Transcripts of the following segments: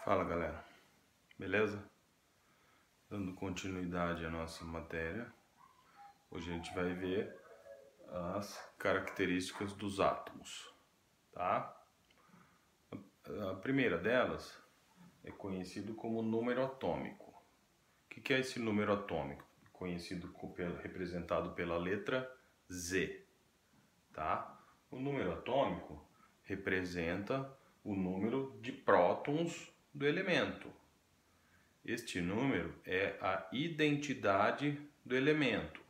Fala galera, beleza? Dando continuidade à nossa matéria, hoje a gente vai ver as características dos átomos, tá? A primeira delas é conhecido como número atômico. O que é esse número atômico? Conhecido representado pela letra Z, tá? O número atômico representa o número de prótons do elemento. Este número é a identidade do elemento.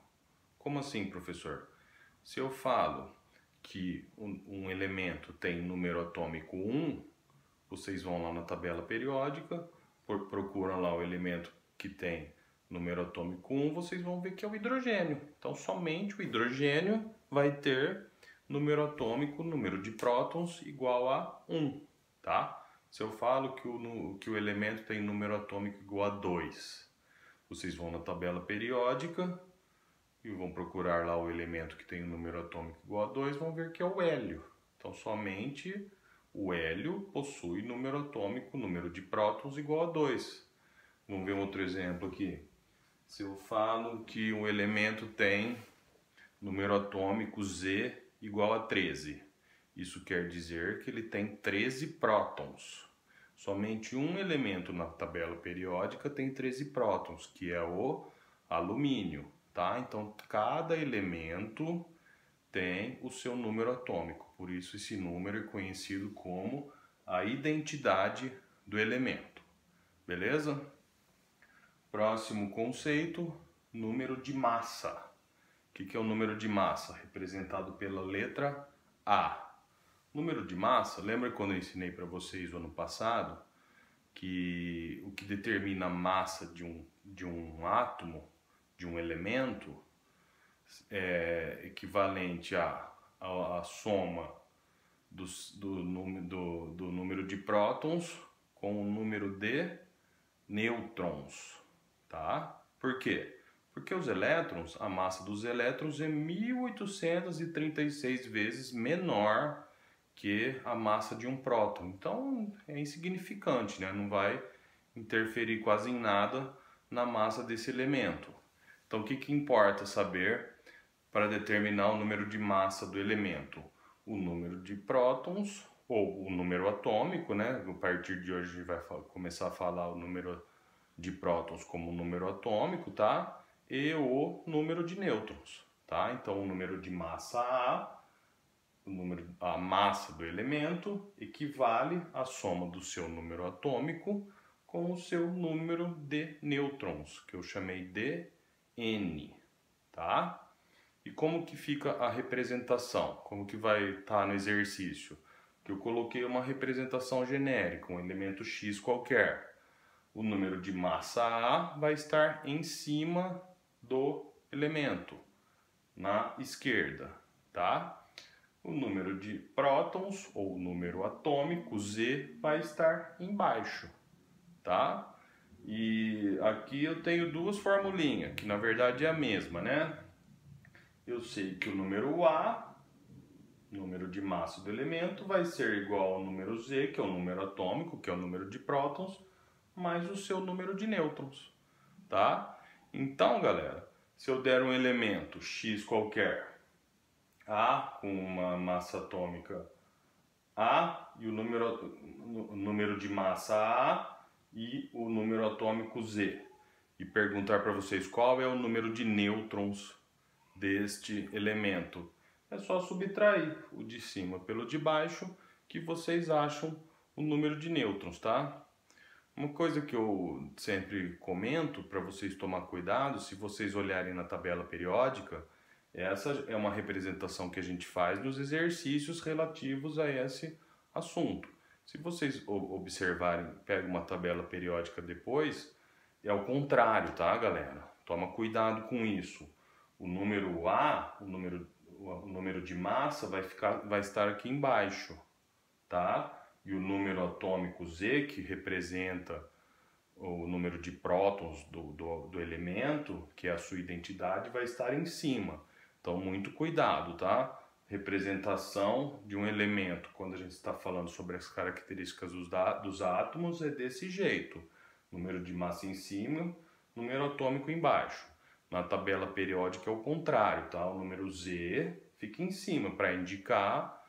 Como assim, professor? Se eu falo que um elemento tem número atômico 1, vocês vão lá na tabela periódica, procuram lá o elemento que tem número atômico 1, vocês vão ver que é o hidrogênio. Então, somente o hidrogênio vai ter número atômico, número de prótons igual a 1, tá? Se eu falo que o elemento tem número atômico igual a 2, vocês vão na tabela periódica e vão procurar lá o elemento que tem o número atômico igual a 2, vão ver que é o hélio. Então, somente o hélio possui número atômico, número de prótons igual a 2. Vamos ver um outro exemplo aqui. Se eu falo que um elemento tem número atômico Z igual a 13, isso quer dizer que ele tem 13 prótons. Somente um elemento na tabela periódica tem 13 prótons, que é o alumínio, tá? Então, cada elemento tem o seu número atômico. Por isso, esse número é conhecido como a identidade do elemento. Beleza? Próximo conceito, número de massa. O que é o número de massa? Representado pela letra A. Número de massa, lembra quando eu ensinei para vocês no ano passado que o que determina a massa de um átomo, de um elemento, é equivalente à soma do número de prótons com o número de nêutrons, tá? Por quê? Porque os elétrons, a massa dos elétrons é 1836 vezes menor que a massa de um próton. Então é insignificante, né? Não vai interferir quase em nada na massa desse elemento. Então o que importa saber para determinar o número de massa do elemento? O número de prótons, ou o número atômico, né? A partir de hoje a gente vai começar a falar o número de prótons como número atômico, tá? E o número de nêutrons, tá? Então o número de massa A, a massa do elemento, equivale à soma do seu número atômico com o seu número de nêutrons, que eu chamei de N, tá? E como que fica a representação? Como que vai estar no exercício? Que eu coloquei uma representação genérica, um elemento X qualquer. O número de massa A vai estar em cima do elemento, na esquerda, tá? O número de prótons, ou número atômico, Z, vai estar embaixo, tá? E aqui eu tenho duas formulinhas, que na verdade é a mesma, né? Eu sei que o número A, número de massa do elemento, vai ser igual ao número Z, que é o número atômico, que é o número de prótons, mais o seu número de nêutrons, tá? Então, galera, se eu der um elemento X qualquer, A com uma massa atômica A e o número de massa A e o número atômico Z, e perguntar para vocês qual é o número de nêutrons deste elemento, é só subtrair o de cima pelo de baixo que vocês acham o número de nêutrons, tá? Uma coisa que eu sempre comento para vocês tomar cuidado, se vocês olharem na tabela periódica, essa é uma representação que a gente faz nos exercícios relativos a esse assunto. Se vocês observarem, pega uma tabela periódica depois, é o contrário, tá, galera? Toma cuidado com isso. O número A, o número de massa vai estar aqui embaixo, tá? E o número atômico Z, que representa o número de prótons do elemento, que é a sua identidade, vai estar em cima. Então, muito cuidado, tá? representação de um elemento, quando a gente está falando sobre as características dos átomos, é desse jeito. Número de massa em cima, número atômico embaixo. Na tabela periódica é o contrário, tá? O número Z fica em cima para indicar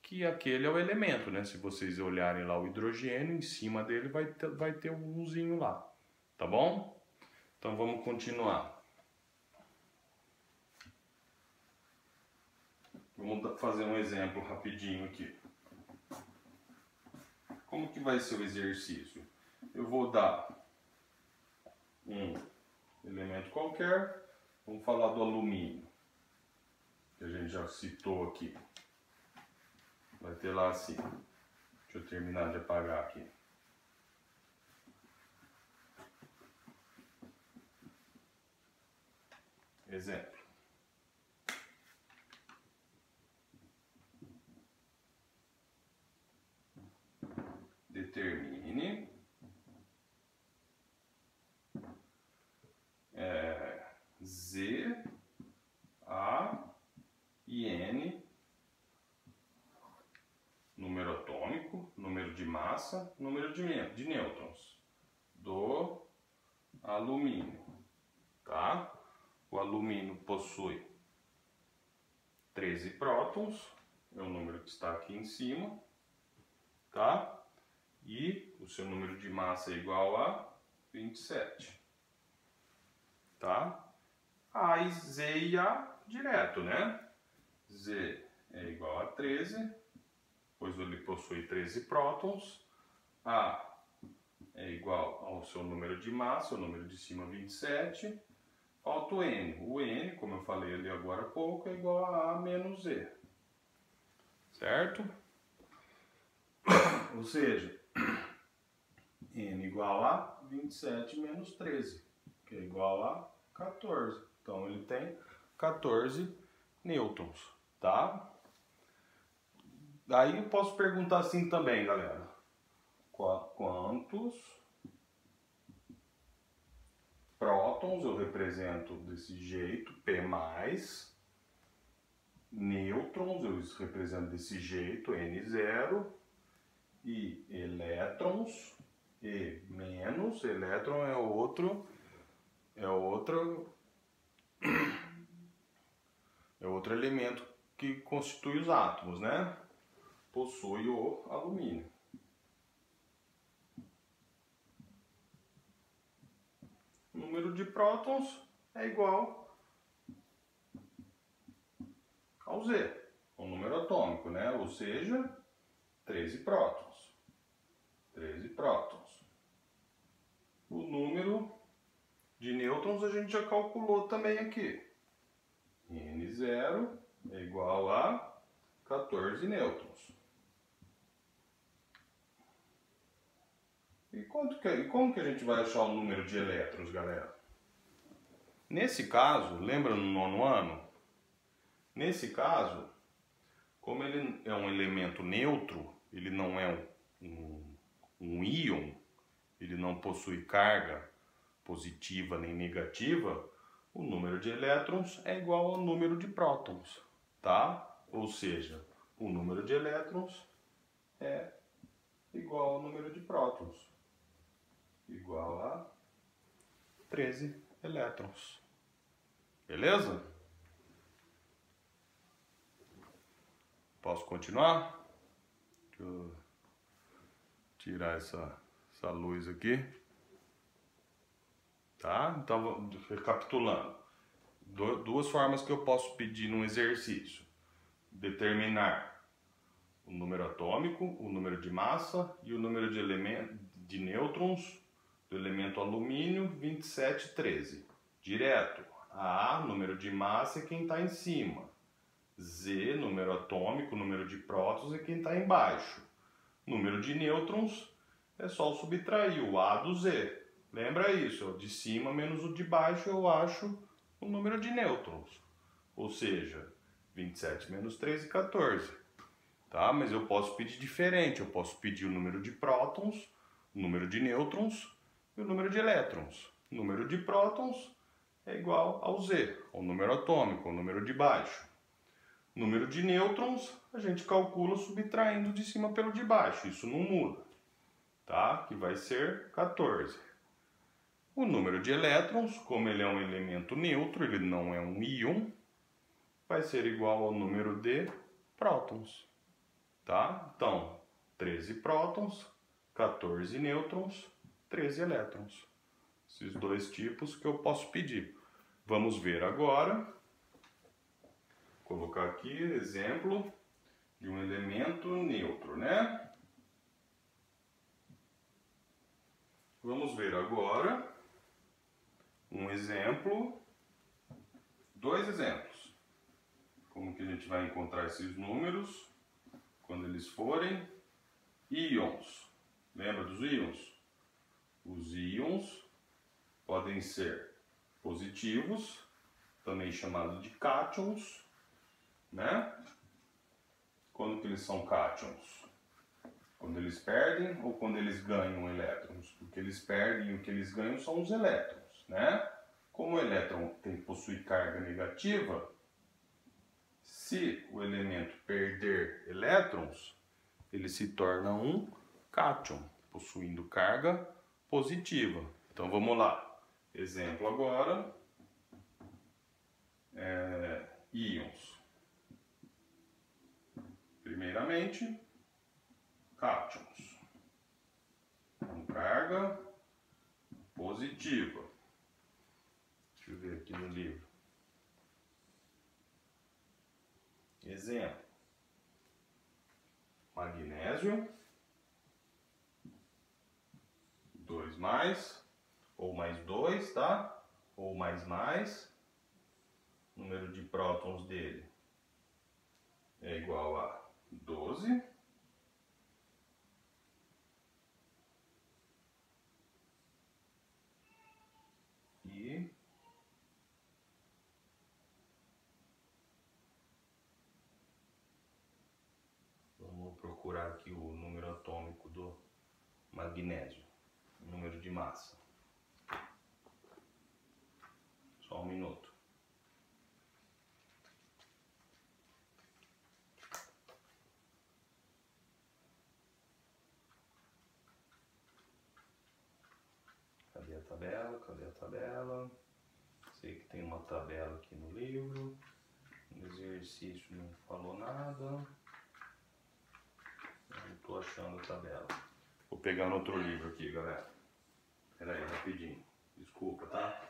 que aquele é o elemento, né? Se vocês olharem lá o hidrogênio, em cima dele vai ter um Uzinho lá, tá bom? Então vamos continuar. Vamos fazer um exemplo rapidinho aqui. Como que vai ser o exercício? Eu vou dar um elemento qualquer, vamos falar do alumínio, que a gente já citou aqui. Vai ter lá assim. Deixa eu terminar de apagar aqui. Exemplo. Determine Z, A e N, número atômico, número de massa, número de nêutrons do alumínio, tá? O alumínio possui 13 prótons, é o número que está aqui em cima, tá? E o seu número de massa é igual a 27, tá? A e Z e A direto, né? Z é igual a 13, pois ele possui 13 prótons. A é igual ao seu número de massa, o número de cima 27. Falta o N. O N, como eu falei ali agora há pouco, é igual a A menos Z. Certo? Ou seja, N igual a 27 menos 13, que é igual a 14. Então ele tem 14 nêutrons, tá? Daí eu posso perguntar assim também, galera. Quantos prótons eu represento desse jeito, P+, nêutrons eu represento desse jeito, N0, e elétrons, E menos, elétron é outro elemento que constitui os átomos, né? Possui o alumínio. O número de prótons é igual ao Z, o número atômico, né? Ou seja, 13 prótons. 13 prótons. O número de nêutrons a gente já calculou também aqui. N0 é igual a 14 nêutrons. E como que a gente vai achar o número de elétrons, galera? Nesse caso, lembra no 9º ano? Nesse caso, como ele é um elemento neutro, ele não é um íon, ele não possui carga positiva nem negativa, o número de elétrons é igual ao número de prótons, tá? Ou seja, o número de elétrons é igual ao número de prótons, igual a 13 elétrons. Beleza? Posso continuar? Deixa eu tirar essa luz aqui. Tá? Então, recapitulando. Duas formas que eu posso pedir num exercício. Determinar o número atômico, o número de massa e o número de nêutrons do elemento alumínio 2713. Direto. A, número de massa, é quem está em cima. Z, número atômico, número de prótons, é quem está embaixo. Número de nêutrons é só subtrair o A do Z. Lembra isso, de cima menos o de baixo eu acho o número de nêutrons. Ou seja, 27 menos 13, 14. Tá? Mas eu posso pedir diferente, eu posso pedir o número de prótons, o número de nêutrons e o número de elétrons. O número de prótons é igual ao Z, ao número atômico, ao número de baixo. Número de nêutrons a gente calcula subtraindo de cima pelo de baixo, isso não muda, tá? Que vai ser 14. O número de elétrons, como ele é um elemento neutro, ele não é um íon, vai ser igual ao número de prótons, tá? Então, 13 prótons, 14 nêutrons, 13 elétrons. Esses dois tipos que eu posso pedir. Vamos ver agora. Vou colocar aqui exemplo de um elemento neutro, né? Vamos ver agora um exemplo, dois exemplos. Como que a gente vai encontrar esses números quando eles forem íons. Lembra dos íons? Os íons podem ser positivos, também chamados de cátions, né? Quando que eles são cátions? Quando eles perdem ou quando eles ganham elétrons? O que eles perdem e o que eles ganham são os elétrons, né? Como o elétron possui carga negativa, se o elemento perder elétrons, ele se torna um cátion, possuindo carga positiva. Então vamos lá. Exemplo agora, íons. Primeiramente, cátions, com carga positiva. Deixa eu ver aqui no livro. Exemplo, magnésio, 2 mais, ou mais 2, tá? Ou mais, número de prótons dele é igual a 12. E vamos procurar aqui o número atômico do magnésio, o número de massa. Só um minuto. Cadê a tabela? Cadê a tabela? Sei que tem uma tabela aqui no livro. No exercício não falou nada. Não estou achando a tabela. Vou pegar no outro livro aqui, galera. Espera aí, rapidinho. Desculpa, tá?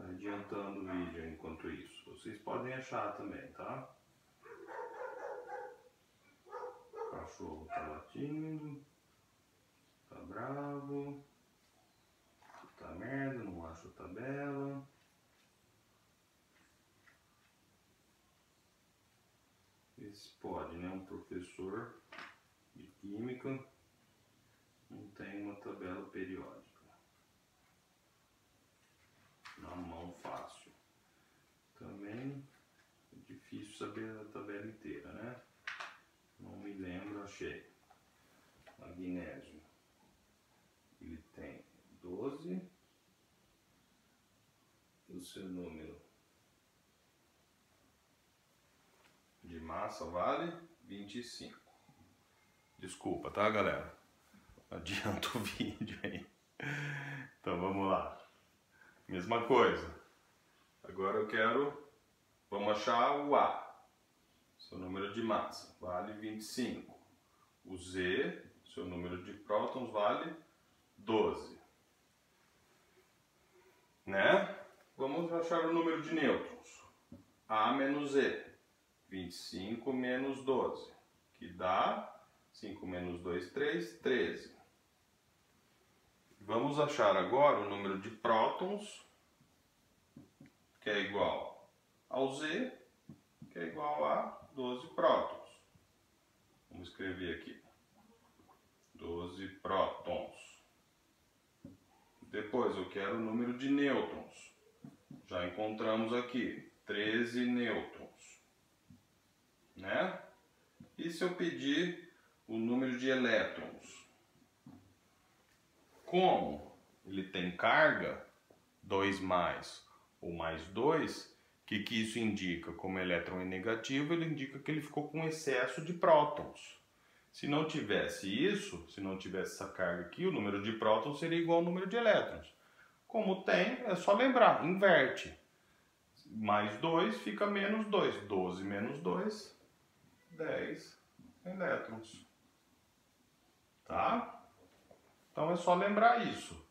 Adiantando o vídeo enquanto isso. Vocês podem achar também, tá? O cachorro tá latindo, tá bravo, tá merda, não acho a tabela. Esse pode, né? Um professor de química não tem uma tabela periódica na mão fácil. Também é difícil saber a tabela inteira, né? Não me lembro, achei. Magnésio. Ele tem 12. E o seu número de massa vale 25. Desculpa, tá, galera? Adianta o vídeo aí. Então vamos lá. Mesma coisa. Agora eu quero... Vamos achar o A. Seu número de massa vale 25. O Z, seu número de prótons, vale 12. Né? Vamos achar o número de nêutrons. A menos E. 25 menos 12. Que dá 5 menos 2, 3, 13. Vamos achar agora o número de prótons, que é igual ao Z, que é igual a 12 prótons. Vamos escrever aqui. 12 prótons. Depois eu quero o número de nêutrons. Já encontramos aqui 13 nêutrons, né? E se eu pedir o número de elétrons? Como ele tem carga, 2 mais ou mais 2, o que isso indica? Como o elétron é negativo, ele indica que ele ficou com excesso de prótons. Se não tivesse isso, se não tivesse essa carga aqui, o número de prótons seria igual ao número de elétrons. Como tem, é só lembrar, inverte. Mais 2 fica menos 2. 12 menos 2, 10 elétrons. Tá? Então é só lembrar isso.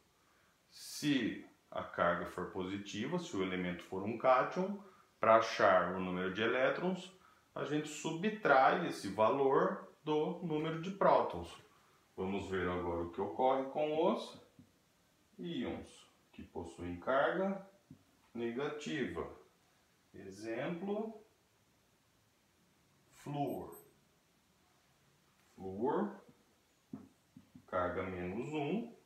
Se a carga for positiva, se o elemento for um cátion, para achar o número de elétrons, a gente subtrai esse valor do número de prótons. Vamos ver agora o que ocorre com os íons que possuem carga negativa. Exemplo, flúor. Flúor, carga menos 1,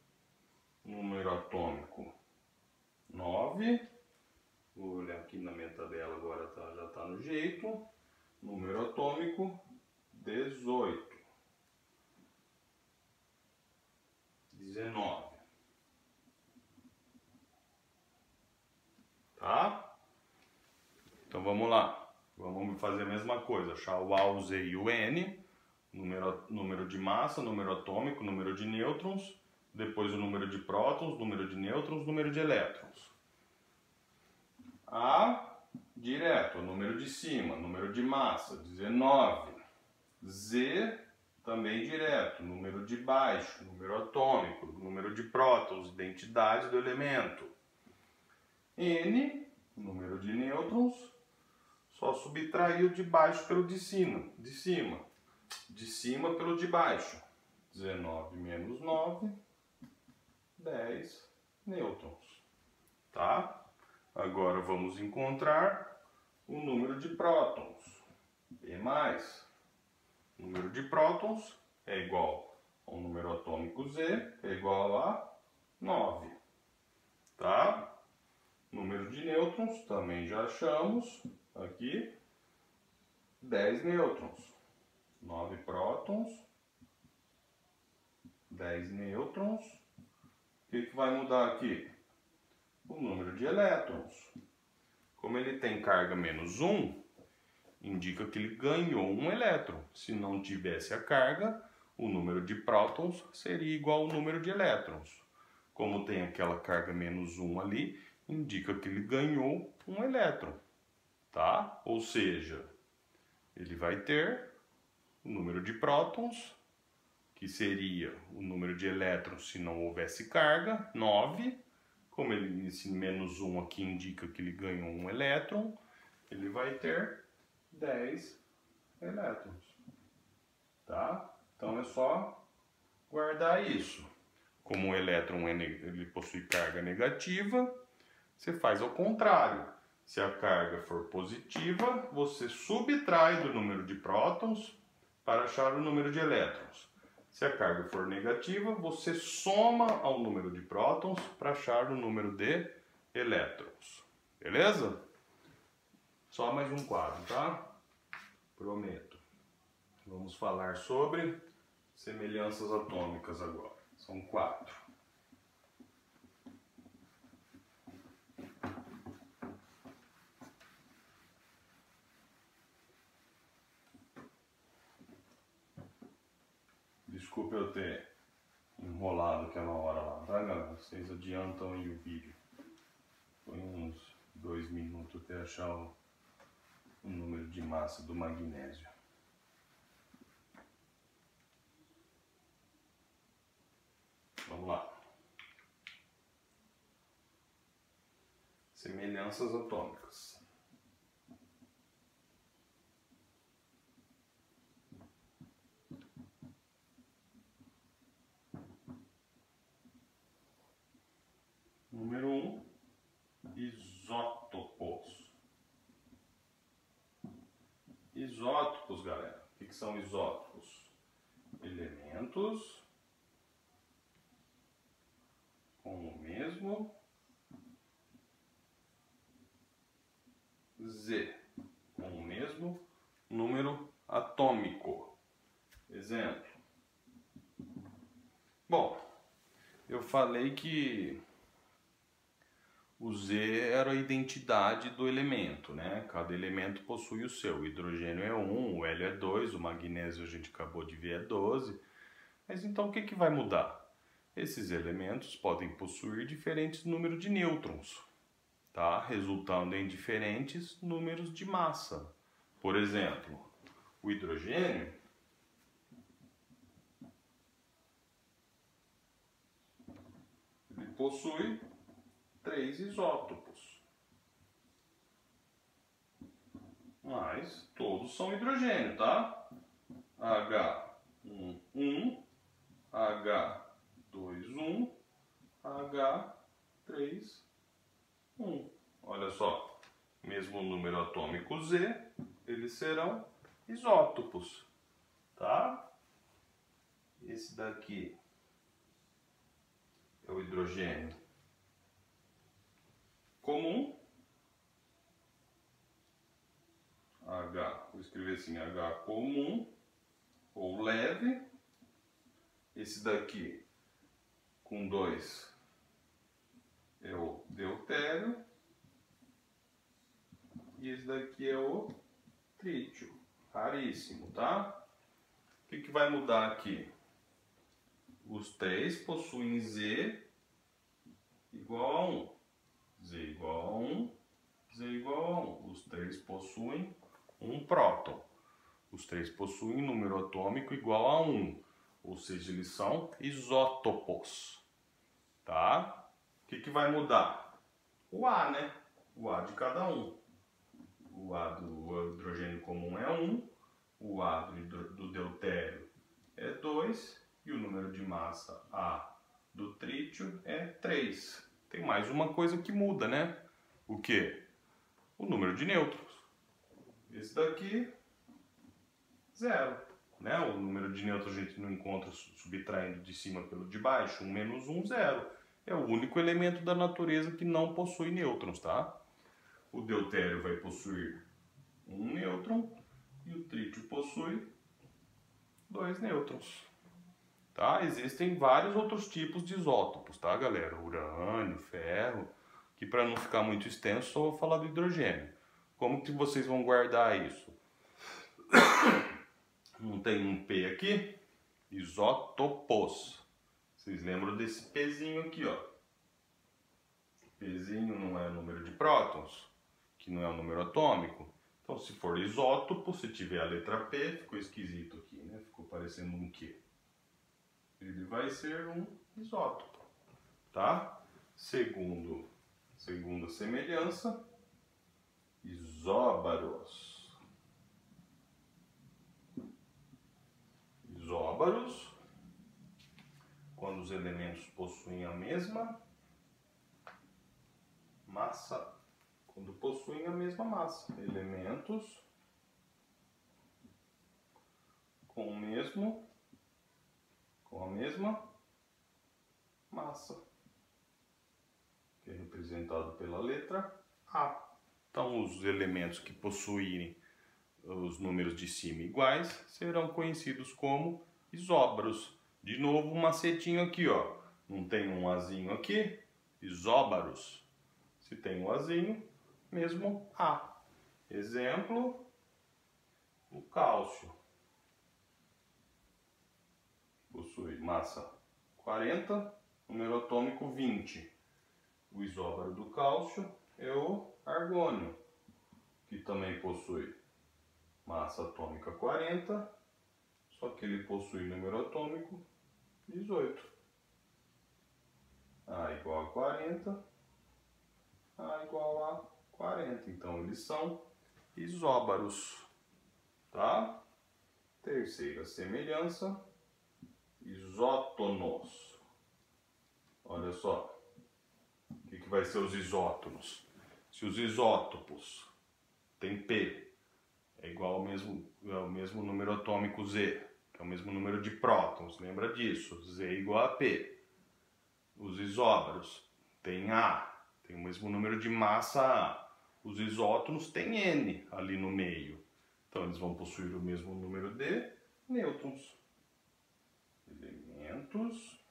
número atômico 9. Vou olhar aqui na minha tabela agora, já está no jeito. Número atômico 18. 19. Tá? Então vamos lá. Vamos fazer a mesma coisa. Achar o A, o Z e o N. Número de massa, número atômico, número de nêutrons. Depois o número de prótons, número de nêutrons, número de elétrons. A, direto, o número de cima, número de massa, 19. Z, também direto, número de baixo, número atômico, número de prótons, identidade do elemento. N, número de nêutrons, só subtrair o de baixo pelo de cima. De cima pelo de baixo. 19 menos 9, 10 nêutrons. Tá? Agora vamos encontrar o número de prótons. B+. O número de prótons é igual ao número atômico Z, é igual a 9. Tá? Número de nêutrons também já achamos aqui. 10 nêutrons. 9 prótons. 10 nêutrons. O que vai mudar aqui? O número de elétrons. Como ele tem carga menos 1, indica que ele ganhou um elétron. Se não tivesse a carga, o número de prótons seria igual ao número de elétrons. Como tem aquela carga menos 1 ali, indica que ele ganhou um elétron. Tá? Ou seja, ele vai ter o número de prótons, que seria o número de elétrons se não houvesse carga, 9. Como esse menos 1 aqui indica que ele ganhou um elétron, ele vai ter 10 elétrons. Tá? Então é só guardar isso. Como o elétron ele possui carga negativa, você faz ao contrário. Se a carga for positiva, você subtrai do número de prótons para achar o número de elétrons. Se a carga for negativa, você soma ao número de prótons para achar o número de elétrons. Beleza? Só mais um quadro, tá? Prometo. Vamos falar sobre semelhanças atômicas agora. São 4. Desculpa eu ter enrolado aquela hora lá, tá, galera? Vocês adiantam aí o vídeo. Foi uns 2 minutos até achar o número de massa do magnésio. Vamos lá. Semelhanças atômicas. Número 1, isótopos. Isótopos, galera. O que são isótopos? Elementos com o mesmo Z, com o mesmo número atômico. Exemplo. Bom, eu falei que o Z era a identidade do elemento, né? Cada elemento possui o seu. O hidrogênio é 1, o hélio é 2, o magnésio a gente acabou de ver é 12. Mas então o que vai mudar? Esses elementos podem possuir diferentes números de nêutrons, tá? Resultando em diferentes números de massa. Por exemplo, o hidrogênio ele possui 3 isótopos, mas todos são hidrogênio, tá? H1, H2, H3, Olha só, mesmo número atômico Z, eles serão isótopos, tá? Esse daqui é o hidrogênio comum, vou escrever assim, H comum ou leve. Esse daqui com 2 é o deutério e esse daqui é o trítio, raríssimo, tá? O que vai mudar aqui? Os 3 possuem Z igual a 1. Z igual a 1, Z igual a 1. Os 3 possuem um próton. Os 3 possuem número atômico igual a 1. Ou seja, eles são isótopos. Tá? O que vai mudar? O A, né? O A de cada um. O A do hidrogênio comum é 1. O A do deutério é 2. E o número de massa A do trítio é 3. Tem mais uma coisa que muda, né? O que? O número de nêutrons. Esse daqui, 0. Né? O número de nêutrons a gente não encontra subtraindo de cima pelo de baixo. 1 menos 1, 0. É o único elemento da natureza que não possui nêutrons, tá? O deutério vai possuir 1 nêutron e o trítio possui 2 nêutrons. Tá? Existem vários outros tipos de isótopos, tá, galera? Urânio, ferro, que para não ficar muito extenso, só vou falar do hidrogênio. Como que vocês vão guardar isso? Não tem um P aqui? Isótopos. Vocês lembram desse Pzinho aqui, ó. Pzinho não é o número de prótons, que não é o número atômico. Então, se for isótopo, se tiver a letra P, ficou esquisito aqui, né? Ficou parecendo um Q. Ele vai ser um isótopo, tá? Segunda semelhança, isóbaros. Isóbaros, quando os elementos possuem a mesma massa. Quando possuem a mesma massa. Elementos com a mesma massa, que é representado pela letra A. Então, os elementos que possuírem os números de cima iguais serão conhecidos como isóbaros. De novo, um macetinho aqui, ó. Não tem um Azinho aqui? Isóbaros. Se tem um Azinho, mesmo A. Exemplo, o cálcio. Possui massa 40, número atômico 20. O isóbaro do cálcio é o argônio, que também possui massa atômica 40, só que ele possui número atômico 18. A igual a 40, A igual a 40. Então eles são isóbaros, tá? Terceira semelhança, isótonos. Olha só, o que vai ser os isótonos? Se os isótopos têm P é igual ao mesmo número atômico Z, que é o mesmo número de prótons, lembra disso? Z igual a P. Os isóbaros têm A, tem o mesmo número de massa A. os isótonos têm N ali no meio. Então eles vão possuir o mesmo número de nêutrons. Elementos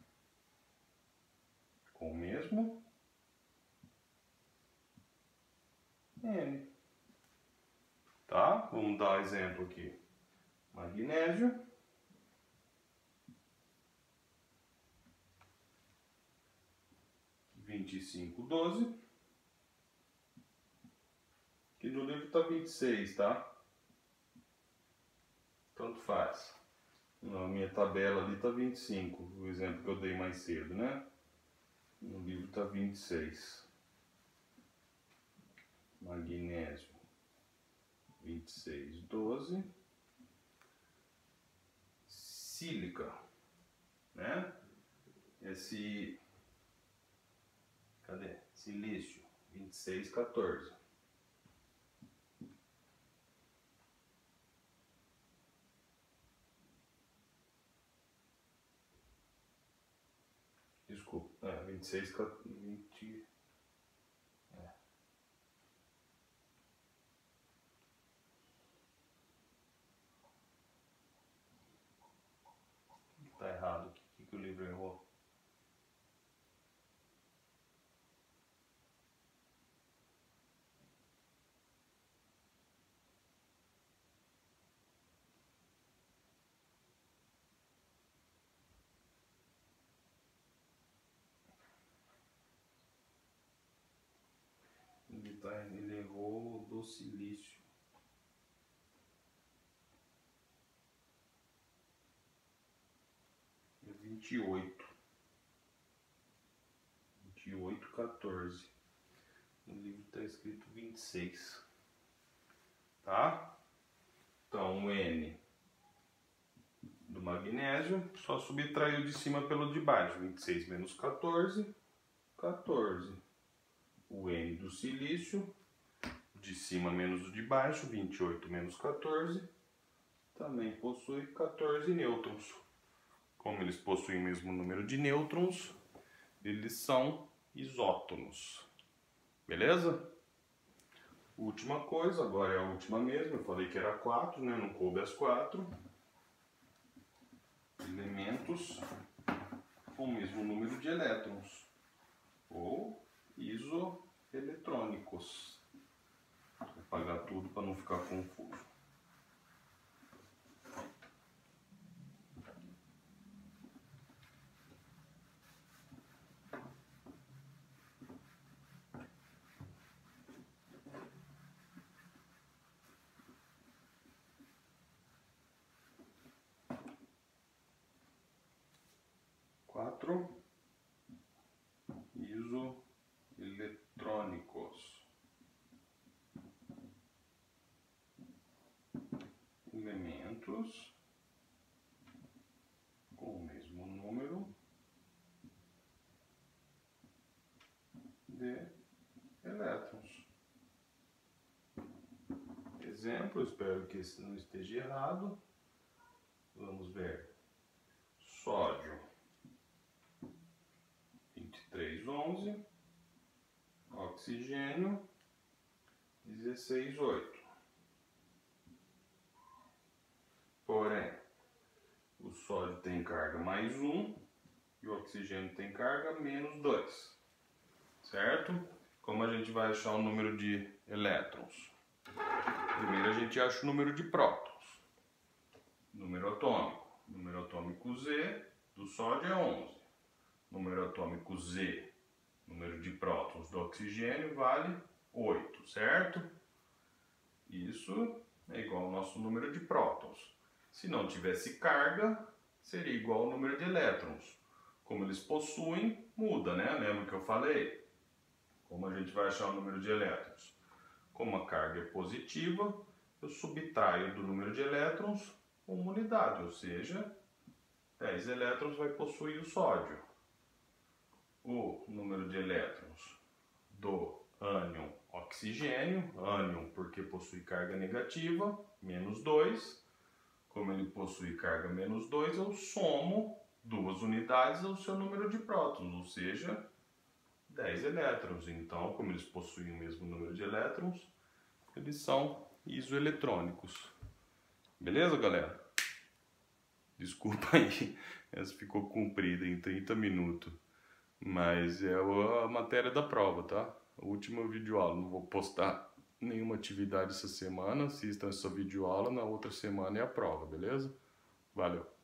com o mesmo N. Tá? Vamos dar um exemplo aqui. Magnésio. (2512). Aqui no livro está 26, tá? Tanto faz. Na minha tabela ali está 25, o exemplo que eu dei mais cedo, né? No livro está 26. Magnésio 2612. Sílica, né? Cadê? Silício 2614. Desculpa, 26, 20. Tá errado aqui, o que o livro errou? Ele errou do silício. É 28. 2814. No livro está escrito 26. Tá? Então o N do magnésio só subtraiu de cima pelo de baixo. 26 menos 14, 14. O N do silício, de cima menos o de baixo, 28 menos 14, também possui 14 nêutrons. Como eles possuem o mesmo número de nêutrons, eles são isótonos. Beleza? Última coisa, agora é a última mesmo. Eu falei que era 4, né? Não coube as 4. Elementos com o mesmo número de elétrons, ou isoeletrônicos. Vou apagar tudo para não ficar confuso. Isoeletrônicos. Elementos com o mesmo número de elétrons. Exemplo, espero que esse não esteja errado. Vamos ver. Sódio 2311, oxigênio 16,8. Porém, o sódio tem carga mais 1 e o oxigênio tem carga menos 2. Certo? Como a gente vai achar o número de elétrons? Primeiro a gente acha o número de prótons. Número atômico. Número atômico Z do sódio é 11. Número atômico Z, número de prótons do oxigênio, vale 8, certo? Isso é igual ao nosso número de prótons. Se não tivesse carga, seria igual ao número de elétrons. Como eles possuem, muda, né? Lembra que eu falei? Como a gente vai achar o número de elétrons? Como a carga é positiva, eu subtraio do número de elétrons uma unidade, ou seja, 10 elétrons vai possuir o sódio. O número de elétrons do ânion oxigênio, ânion porque possui carga negativa, menos 2. Como ele possui carga menos 2, eu somo 2 unidades ao seu número de prótons, ou seja, 10 elétrons. Então, como eles possuem o mesmo número de elétrons, eles são isoeletrônicos. Beleza, galera? Desculpa aí, essa ficou comprida em 30 minutos. Mas é a matéria da prova, tá? A última videoaula. Não vou postar nenhuma atividade essa semana. Assistam essa videoaula. Na outra semana é a prova, beleza? Valeu!